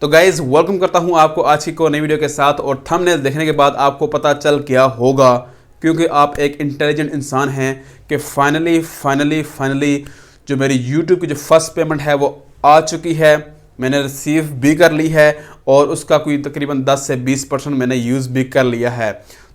तो guys welcome करता हूं आपको आज की को नई वीडियो के साथ। और थंबनेल देखने के बाद आपको पता चल गया होगा, क्योंकि आप एक इंटेलिजेंट इंसान हैं, कि फाइनली जो मेरी यूट्यूब की जो फर्स्ट पेमेंट है वो आ चुकी है। मैंने रिसीव भी कर ली है और उसका कोई तकरीबन 10 से 20% मैंने यूज़ भी कर लिया है।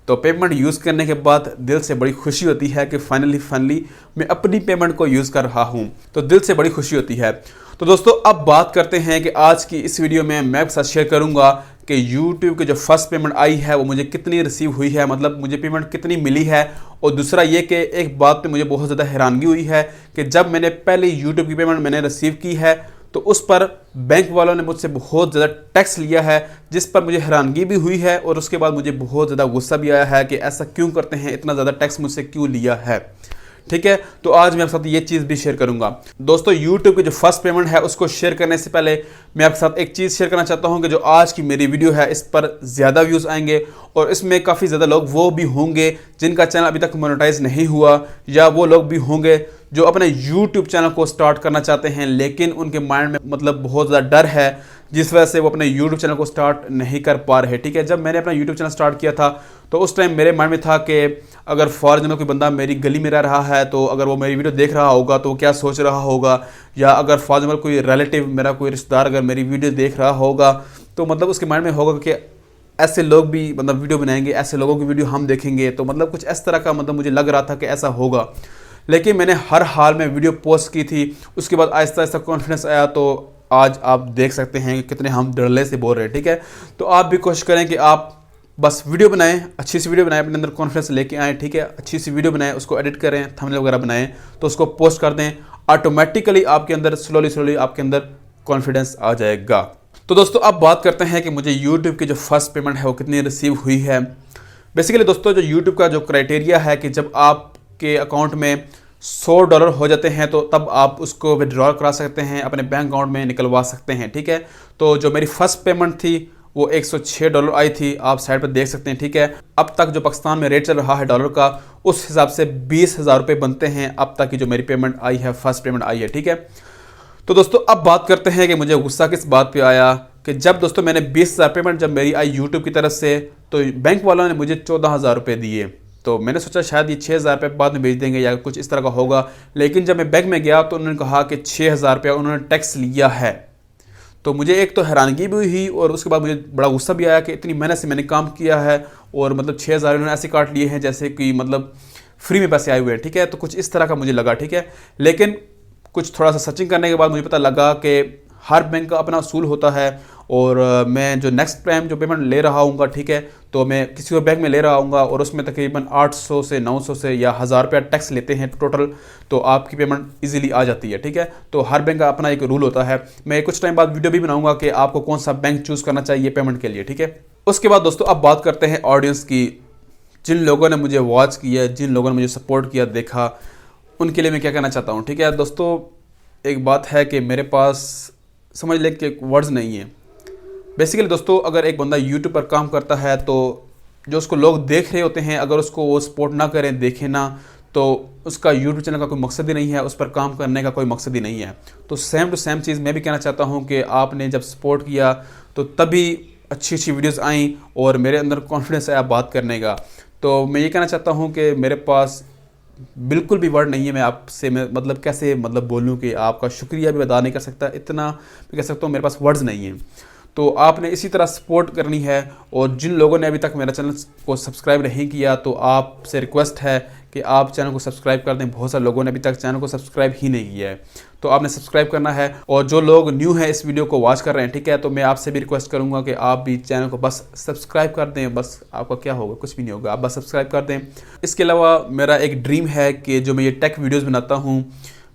तो पेमेंट यूज़ करने के बाद दिल से बड़ी खुशी होती है कि फाइनली मैं अपनी पेमेंट को यूज़ कर रहा हूँ, तो दिल से बड़ी खुशी होती है। तो दोस्तों अब बात करते हैं कि आज की इस वीडियो में मैं आपके साथ शेयर करूंगा कि YouTube की जो फर्स्ट पेमेंट आई है वो मुझे कितनी रिसीव हुई है, मतलब मुझे पेमेंट कितनी मिली है। और दूसरा ये कि एक बात पे मुझे बहुत ज़्यादा हैरानगी हुई है कि जब मैंने पहले YouTube की पेमेंट मैंने रिसीव की है तो उस पर बैंक वालों ने मुझसे बहुत ज़्यादा टैक्स लिया है, जिस पर मुझे हैरानगी भी हुई है और उसके बाद मुझे बहुत ज़्यादा गुस्सा भी आया है कि ऐसा क्यों करते हैं, इतना ज़्यादा टैक्स मुझसे क्यों लिया है। ठीक है, तो आज मैं आपके साथ ये चीज़ भी शेयर करूंगा। दोस्तों YouTube की जो फर्स्ट पेमेंट है उसको शेयर करने से पहले मैं आपके साथ एक चीज़ शेयर करना चाहता हूं कि जो आज की मेरी वीडियो है इस पर ज़्यादा व्यूज़ आएंगे और इसमें काफ़ी ज़्यादा लोग वो भी होंगे जिनका चैनल अभी तक मोनेटाइज नहीं हुआ, या वो लोग भी होंगे जो अपने YouTube चैनल को स्टार्ट करना चाहते हैं लेकिन उनके माइंड में मतलब बहुत ज़्यादा डर है, जिस वजह से वो अपने YouTube चैनल को स्टार्ट नहीं कर पा रहे। ठीक है, जब मैंने अपना YouTube चैनल स्टार्ट किया था तो उस टाइम मेरे माइंड में था कि अगर फॉर एग्जाम्पल कोई बंदा मेरी गली में रह रहा है तो अगर वो मेरी वीडियो देख रहा होगा तो वो क्या सोच रहा होगा, या अगर फॉर एग्जाम्पल कोई रिलेटिव मेरा कोई रिश्तेदार अगर मेरी वीडियो देख रहा होगा तो मतलब उसके माइंड में होगा कि ऐसे लोग भी मतलब वीडियो बनाएंगे, ऐसे लोगों की वीडियो हम देखेंगे। तो मतलब कुछ इस तरह का मतलब मुझे लग रहा था कि ऐसा होगा, लेकिन मैंने हर हाल में वीडियो पोस्ट की थी। उसके बाद आहिस्ता आहिस्ता कॉन्फिडेंस आया, तो आज आप देख सकते हैं कि कितने हम डरले से बोल रहे हैं। ठीक है, तो आप भी कोशिश करें कि आप बस वीडियो बनाएं, अच्छी सी वीडियो बनाएं, अपने अंदर कॉन्फिडेंस लेके आएँ। ठीक है, अच्छी सी वीडियो बनाएं, उसको एडिट करें, थंबनेल वगैरह बनाएं, तो उसको पोस्ट कर दें, ऑटोमेटिकली आपके अंदर स्लोली आपके अंदर कॉन्फिडेंस आ जाएगा। तो दोस्तों अब बात करते हैं कि मुझे यूट्यूब की जो फर्स्ट पेमेंट है वो कितनी रिसीव हुई है। बेसिकली दोस्तों जो यूट्यूब का जो क्राइटेरिया है कि जब आपके अकाउंट में $100 हो जाते हैं तो तब आप उसको विड्रॉल करा सकते हैं, अपने बैंक अकाउंट में निकलवा सकते हैं। ठीक है, तो जो मेरी फर्स्ट पेमेंट थी वो $106 आई थी, आप साइड पर देख सकते हैं। ठीक है, अब तक जो पाकिस्तान में रेट चल रहा है डॉलर का उस हिसाब से 20,000 रुपये बनते हैं अब तक की जो मेरी पेमेंट आई है, फर्स्ट पेमेंट आई है। ठीक है, तो दोस्तों अब बात करते हैं कि मुझे गुस्सा किस बात पे आया कि जब दोस्तों मैंने 20,000 पेमेंट जब मेरी आई यूट्यूब की तरफ से तो बैंक वालों ने मुझे 14,000 रुपये दिए। तो मैंने सोचा शायद ये 6,000 रुपये बाद में भेज देंगे या कुछ इस तरह का होगा, लेकिन जब मैं बैंक में गया तो उन्होंने कहा कि 6,000 रुपया उन्होंने टैक्स लिया है। तो मुझे एक तो हैरानगी भी हुई और उसके बाद मुझे बड़ा गुस्सा भी आया कि इतनी मेहनत से मैंने काम किया है और मतलब 6,000 उन्होंने ऐसे काट लिए हैं जैसे कि मतलब फ्री में पैसे आए हुए हैं। ठीक है, तो कुछ इस तरह का मुझे लगा। ठीक है, लेकिन कुछ थोड़ा सा सर्चिंग करने के बाद मुझे पता लगा कि हर बैंक का अपना असूल होता है और मैं जो नेक्स्ट टाइम जो पेमेंट ले रहा हूँगा, ठीक है, तो मैं किसी और बैंक में ले रहा हूँगा और उसमें तकरीबन 800 से 900 से या 1,000 रुपया टैक्स लेते हैं टोटल, तो आपकी पेमेंट इजीली आ जाती है। ठीक है, तो हर बैंक का अपना एक रूल होता है। मैं कुछ टाइम बाद वीडियो भी बनाऊँगा कि आपको कौन सा बैंक चूज़ करना चाहिए पेमेंट के लिए। ठीक है, उसके बाद दोस्तों अब बात करते हैं ऑडियंस की। जिन लोगों ने मुझे वॉच किया, जिन लोगों ने मुझे सपोर्ट किया, देखा, उनके लिए मैं क्या कहना चाहता हूँ। ठीक है दोस्तों, एक बात है कि मेरे पास समझ लें कि वर्ड्स नहीं है। बेसिकली दोस्तों अगर एक बंदा यूट्यूब पर काम करता है तो जो उसको लोग देख रहे होते हैं, अगर उसको वो सपोर्ट ना करें, देखें ना, तो उसका यूट्यूब चैनल का कोई मकसद ही नहीं है, उस पर काम करने का कोई मकसद ही नहीं है। तो सेम टू सेम चीज़ मैं भी कहना चाहता हूँ कि आपने जब सपोर्ट किया तो तभी अच्छी वीडियोज़ आई और मेरे अंदर कॉन्फिडेंस आया बात करने का। तो मैं ये कहना चाहता हूँ कि मेरे पास बिल्कुल भी वर्ड नहीं है, मैं आपसे मैं मतलब कैसे मतलब बोलूँ कि आपका शुक्रिया भी अदा नहीं कर सकता, इतना मैं कह सकता हूँ मेरे पास वर्ड्स नहीं हैं। तो आपने इसी तरह सपोर्ट करनी है और जिन लोगों ने अभी तक मेरा चैनल को सब्सक्राइब नहीं किया तो आपसे रिक्वेस्ट है कि आप चैनल को सब्सक्राइब कर दें। बहुत सारे लोगों ने अभी तक चैनल को सब्सक्राइब ही नहीं किया है, तो आपने सब्सक्राइब करना है। और जो लोग न्यू हैं इस वीडियो को वॉच कर रहे हैं, ठीक है, तो मैं आपसे भी रिक्वेस्ट करूंगा कि आप भी चैनल को बस सब्सक्राइब कर दें। बस आपका क्या होगा, कुछ भी नहीं होगा, आप बस सब्सक्राइब कर दें। इसके अलावा मेरा एक ड्रीम है कि जो मैं ये टेक वीडियोज़ बनाता हूँ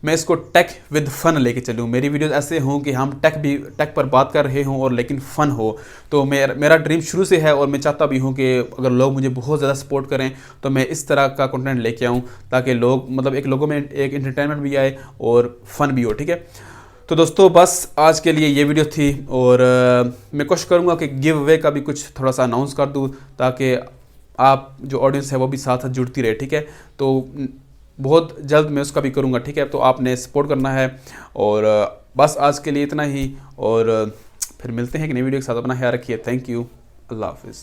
मैं इसको टेक विद फन लेके चलूँ। मेरी वीडियोस ऐसे हों कि हम टेक पर बात कर रहे हों और लेकिन फ़न हो। तो मेरा ड्रीम शुरू से है और मैं चाहता भी हूँ कि अगर लोग मुझे बहुत ज़्यादा सपोर्ट करें तो मैं इस तरह का कंटेंट लेके आऊँ ताकि लोग मतलब एक लोगों में एक एंटरटेनमेंट भी आए और फ़न भी हो। ठीक है, तो दोस्तों बस आज के लिए ये वीडियो थी और मैं कोशिश करूँगा कि गिव अवे का भी कुछ थोड़ा सा अनाउंस कर दूँ ताकि आप जो ऑडियंस है वो भी साथ साथ जुड़ती रहे। ठीक है, तो बहुत जल्द मैं उसका भी करूँगा। ठीक है, तो आपने सपोर्ट करना है और बस आज के लिए इतना ही और फिर मिलते हैं एक नई वीडियो के साथ, अपना ख्याल रखिए। थैंक यू, अल्लाह हाफिज़।